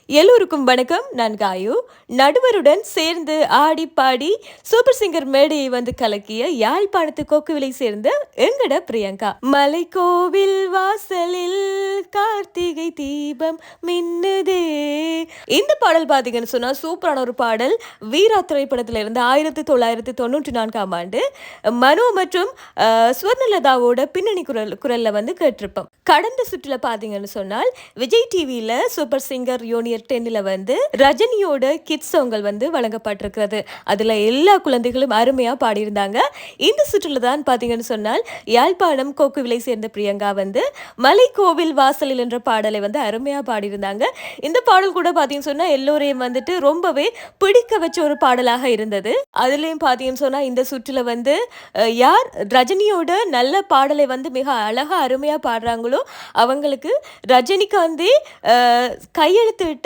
எல்லோருக்கும் வணக்கம். நான் காயு. நடுவருடன் சேர்ந்து ஆடி பாடி சூப்பர் சிங்கர் மேடையை வந்து கலக்கிய யாழ்ப்பாணத்து கொக்குவிலை சேர்ந்த எங்கட பிரியங்கா. மலைக்கோவில் வாசலில் கார்த்திகை தீபம் மின்னுதே. இந்த பாடல் பாத்தீங்கன்னு சொன்னா சூப்பரான ஒரு பாடல். வீரா திரைப்படத்துல இருந்து 1994ஆம் ஆண்டு மனோ மற்றும் ஸ்வர்ணலதாவோட பின்னணி குரல்ல வந்து கேட்டிருப்போம். கடந்த சுற்றுல பாத்தீங்கன்னு சொன்னால் விஜய் டிவியில சூப்பர் சிங்கர் யூனியர் 10ல வந்து ரஜினியோட கிட்ஸ் சாங்கள் வந்து வழங்கப்பட்டிருக்கிறது. அதுல எல்லா குழந்தைகளும் அருமையா பாடியிருந்தாங்க. இந்த சுற்றுல தான் பாத்தீங்கன்னு சொன்னால் யாழ்ப்பாணம் கொக்குவிலை சேர்ந்த பிரியங்கா வந்து மலைக்கோவில் வாசலில் என்ற பாடலை வந்து அருமையா பாடியிருந்தாங்க. இந்த பாடல் கூட பாத்தீங்கன்னு சொன்னா எல்லோரையும் வந்துட்டு ரொம்பவே பிடிக்க வச்ச ஒரு பாடலாக இருந்தது. அதுலயும் பாத்தீங்கன்னு சொன்னா இந்த சுற்றுல வந்து யார் ரஜினியோட நல்ல பாடலை வந்து மிக அழகா அருமையா பாடுறாங்களோ அவங்களுக்கு ரஜினிகாந்தே கையெழுத்து விட்ட